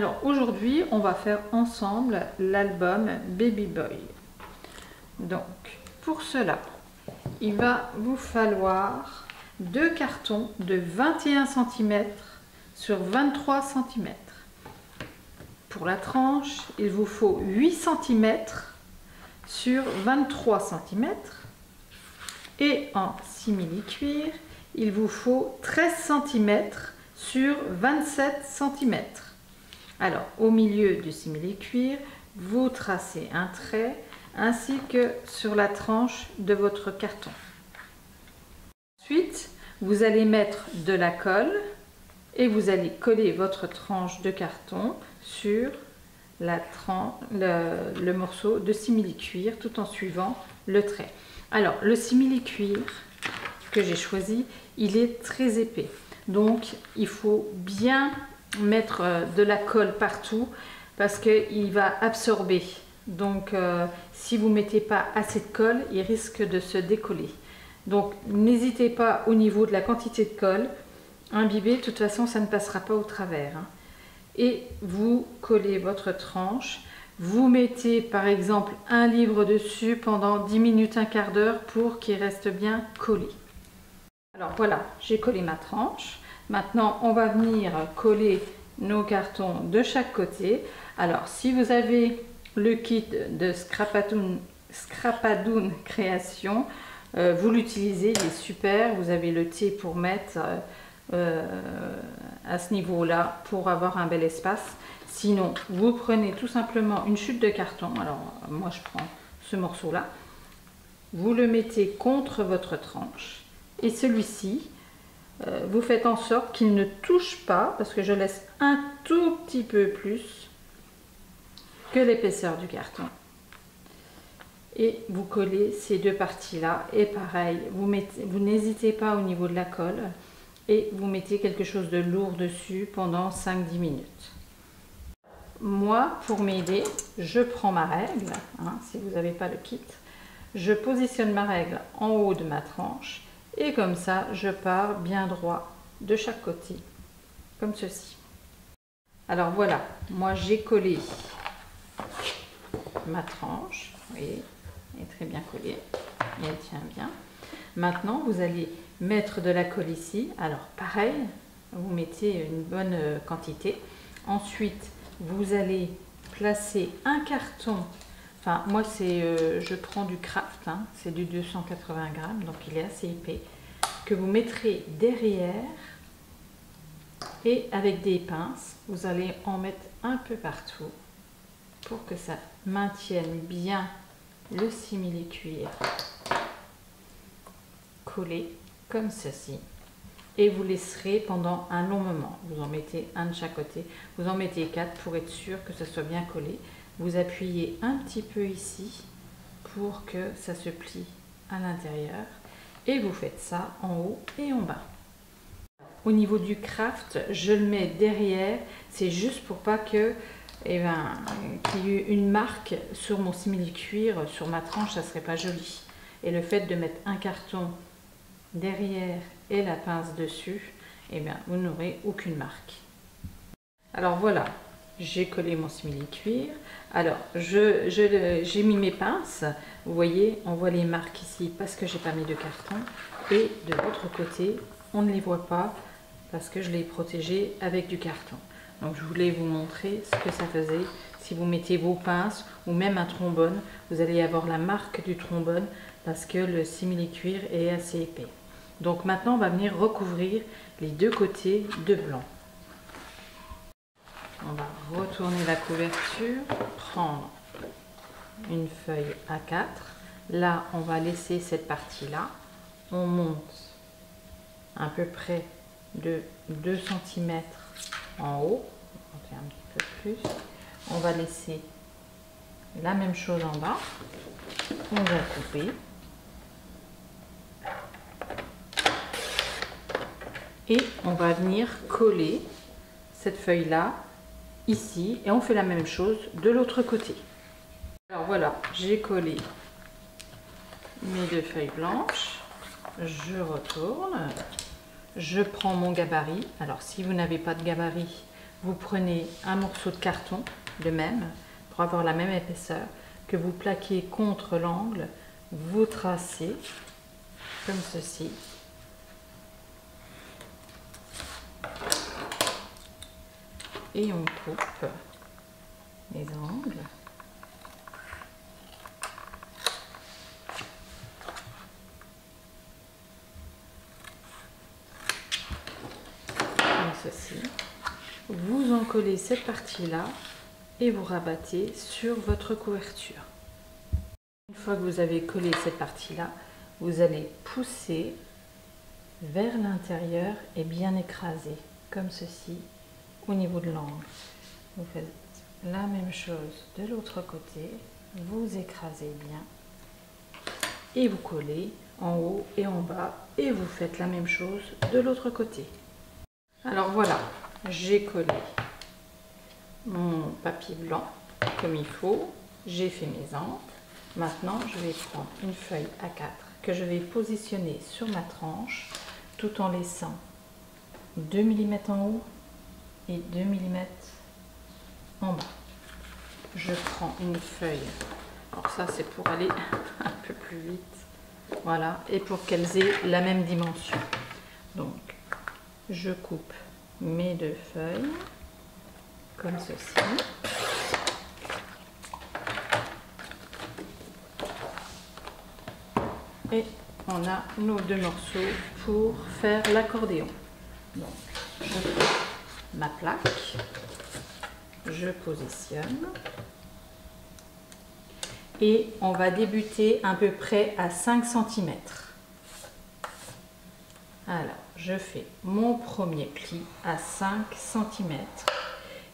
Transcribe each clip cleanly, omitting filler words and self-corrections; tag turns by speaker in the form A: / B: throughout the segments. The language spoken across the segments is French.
A: Alors aujourd'hui, on va faire ensemble l'album Baby Boy. Donc pour cela, il va vous falloir 2 cartons de 21 cm sur 23 cm. Pour la tranche, il vous faut 8 cm sur 23 cm. Et en simili-cuir, il vous faut 13 cm sur 27 cm. Alors, au milieu du simili-cuir, vous tracez un trait ainsi que sur la tranche de votre carton. Ensuite, vous allez mettre de la colle et vous allez coller votre tranche de carton sur le morceau de simili-cuir tout en suivant le trait. Alors, le simili-cuir que j'ai choisi, il est très épais. Donc, il faut bien mettre de la colle partout parce qu'il va absorber. Donc, si vous ne mettez pas assez de colle, il risque de se décoller. Donc, n'hésitez pas au niveau de la quantité de colle. Imbibé, de toute façon, ça ne passera pas au travers. Et vous collez votre tranche. Vous mettez par exemple un livre dessus pendant 10 minutes, un quart d'heure pour qu'il reste bien collé. Alors voilà, j'ai collé ma tranche. Maintenant, on va venir coller nos cartons de chaque côté. Alors, si vous avez le kit de Scrapadoon Création, vous l'utilisez, il est super. Vous avez le thé pour mettre à ce niveau-là pour avoir un bel espace. Sinon, vous prenez tout simplement une chute de carton. Alors, moi, je prends ce morceau-là. Vous le mettez contre votre tranche. Et celui-ci, vous faites en sorte qu'il ne touche pas, parce que je laisse un tout petit peu plus que l'épaisseur du carton. Et vous collez ces deux parties-là. Et pareil, vous n'hésitez pas au niveau de la colle. Et vous mettez quelque chose de lourd dessus pendant 5-10 minutes. Moi, pour m'aider, je prends ma règle, si vous n'avez pas le kit, je positionne ma règle en haut de ma tranche et comme ça, je pars bien droit de chaque côté, comme ceci. Alors voilà, moi j'ai collé ma tranche, vous voyez, elle est très bien collée et elle tient bien. Maintenant, vous allez mettre de la colle ici. Alors pareil, vous mettez une bonne quantité. Ensuite, vous allez placer un carton. Enfin, moi, je prends du Kraft, c'est du 280 grammes, donc il est assez épais, que vous mettrez derrière. Et avec des pinces, vous allez en mettre un peu partout pour que ça maintienne bien le simili-cuir collé comme ceci. Et vous laisserez pendant un long moment. Vous en mettez un de chaque côté. Vous en mettez 4 pour être sûr que ça soit bien collé. Vous appuyez un petit peu ici pour que ça se plie à l'intérieur. Et vous faites ça en haut et en bas. Au niveau du Kraft, je le mets derrière. C'est juste pour pas que, qu'il y ait une marque sur mon simili-cuir, sur ma tranche, ça serait pas joli. Et le fait de mettre un carton derrière et la pince dessus, vous n'aurez aucune marque. Alors voilà, j'ai collé mon simili-cuir. Alors j'ai mis mes pinces. Vous voyez, on voit les marques ici parce que j'ai pas mis de carton. Et de l'autre côté, on ne les voit pas parce que je l'ai protégé avec du carton. Donc je voulais vous montrer ce que ça faisait. Si vous mettez vos pinces ou même un trombone, vous allez avoir la marque du trombone parce que le simili-cuir est assez épais. Donc maintenant, on va venir recouvrir les deux côtés de blanc. On va retourner la couverture, prendre une feuille A4. Là, on va laisser cette partie-là. On monte à peu près de 2 cm en haut. On fait un petit peu plus. On va laisser la même chose en bas. On va couper. Et on va venir coller cette feuille-là ici. Et on fait la même chose de l'autre côté. Alors voilà, j'ai collé mes deux feuilles blanches. Je retourne. Je prends mon gabarit. Alors si vous n'avez pas de gabarit, vous prenez un morceau de carton, le même, pour avoir la même épaisseur, que vous plaquez contre l'angle, vous tracez comme ceci. Et on coupe les angles. Comme ceci. Vous en collez cette partie-là et vous rabattez sur votre couverture. Une fois que vous avez collé cette partie-là, vous allez pousser vers l'intérieur et bien écraser, comme ceci, au niveau de l'angle. Vous faites la même chose de l'autre côté, vous écrasez bien et vous collez en haut et en bas et vous faites la même chose de l'autre côté. Alors voilà, j'ai collé mon papier blanc comme il faut, j'ai fait mes angles. Maintenant, je vais prendre une feuille A4 que je vais positionner sur ma tranche tout en laissant 2 mm en haut et 2 mm en bas. Je prends une feuille, alors ça c'est pour aller un peu plus vite, voilà, et pour qu'elles aient la même dimension. Donc, je coupe mes deux feuilles comme ceci. Et on a nos deux morceaux pour faire l'accordéon. Donc, je prends ma plaque, je positionne et on va débuter à peu près à 5 cm. Alors, je fais mon premier pli à 5 cm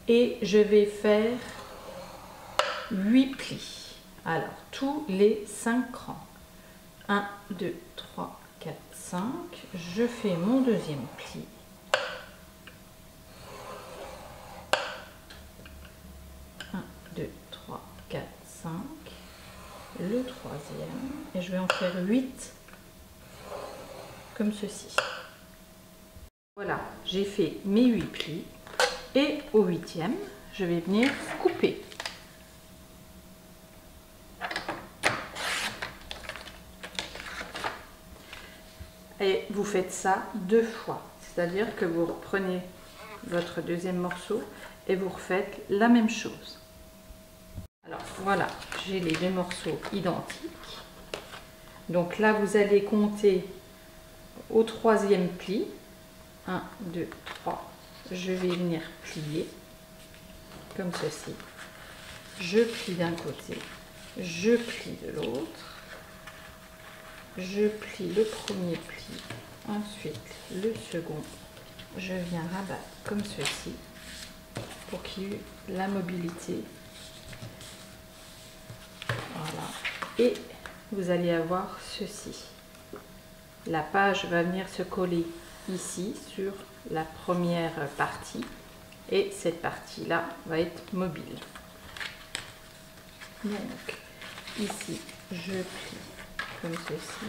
A: et je vais faire 8 plis. Alors, tous les 5 rangs. 1, 2, 3, 4, 5. Je fais mon deuxième pli. Un, 2, 3, 4, 5. Le troisième. Et je vais en faire 8 comme ceci. Voilà, j'ai fait mes 8 plis. Et au 8e, je vais venir couper. Et vous faites ça 2 fois, c'est-à-dire que vous reprenez votre deuxième morceau et vous refaites la même chose. Alors voilà, j'ai les deux morceaux identiques. Donc là, vous allez compter au troisième pli. 1, 2, 3. Je vais venir plier comme ceci. Je plie d'un côté, je plie de l'autre. Je plie le premier pli, ensuite le second, je viens rabattre comme ceci pour qu'il y ait la mobilité. Voilà. Et vous allez avoir ceci. La page va venir se coller ici sur la première partie et cette partie-là va être mobile. Donc ici, je plie comme ceci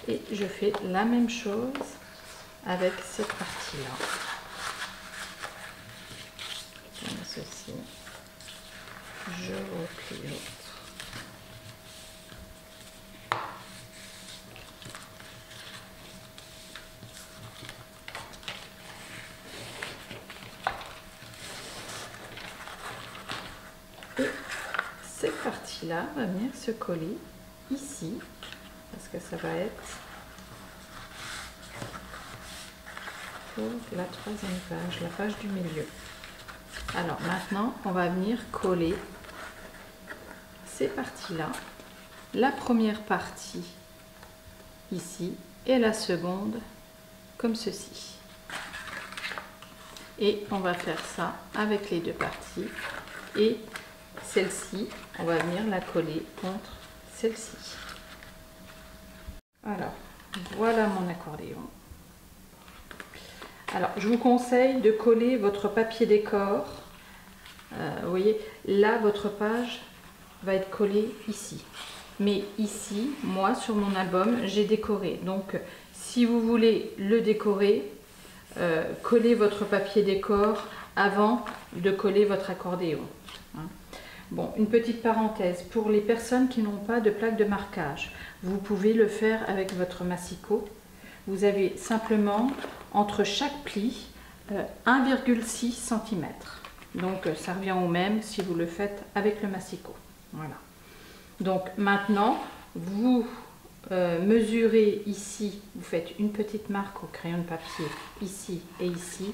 A: et je fais la même chose avec cette partie là comme ceci, je replie l'autre et cette partie là va venir se coller ici parce que ça va être pour la troisième page, la page du milieu. Alors maintenant on va venir coller ces parties là, la première partie ici et la seconde comme ceci, et on va faire ça avec les deux parties et celle-ci on va venir la coller contre celle-ci. Alors voilà mon accordéon. Alors je vous conseille de coller votre papier décor, vous voyez là votre page va être collée ici, mais ici moi sur mon album j'ai décoré, donc si vous voulez le décorer coller votre papier décor avant de coller votre accordéon. Bon, une petite parenthèse, pour les personnes qui n'ont pas de plaque de marquage, vous pouvez le faire avec votre massicot. Vous avez simplement entre chaque pli 1,6 cm. Donc ça revient au même si vous le faites avec le massicot. Voilà. Donc maintenant, vous mesurez ici, vous faites une petite marque au crayon de papier ici et ici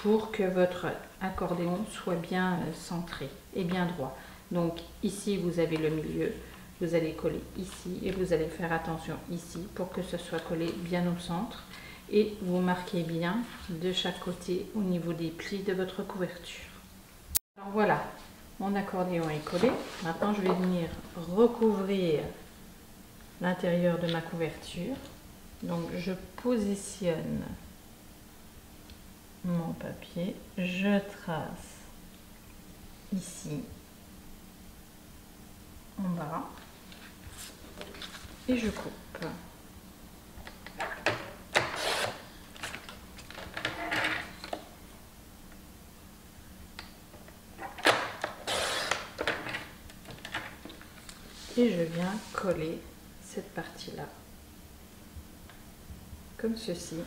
A: pour que votre accordéon soit bien centré et bien droit. Donc ici vous avez le milieu, vous allez coller ici et vous allez faire attention ici pour que ce soit collé bien au centre et vous marquez bien de chaque côté au niveau des plis de votre couverture. Alors voilà, mon accordéon est collé. Maintenant je vais venir recouvrir l'intérieur de ma couverture. Donc je positionne mon papier, je trace ici en bas et je coupe. Et je viens coller cette partie-là comme ceci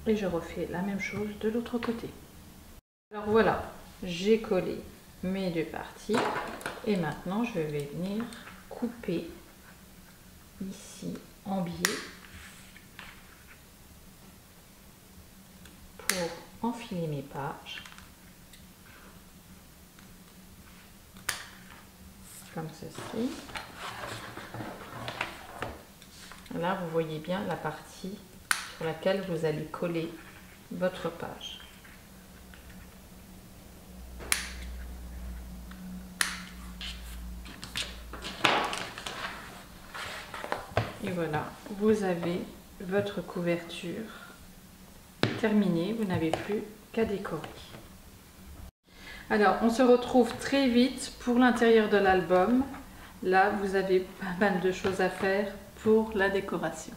A: et je refais la même chose de l'autre côté. Alors voilà, j'ai collé mes deux parties et maintenant je vais venir couper ici en biais pour enfiler mes pages comme ceci. Là vous voyez bien la partie sur laquelle vous allez coller votre page. Et voilà, vous avez votre couverture terminée, vous n'avez plus qu'à décorer. Alors, on se retrouve très vite pour l'intérieur de l'album. Là, vous avez pas mal de choses à faire pour la décoration.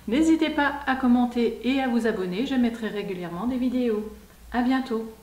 A: N'hésitez pas à commenter et à vous abonner, je mettrai régulièrement des vidéos. À bientôt!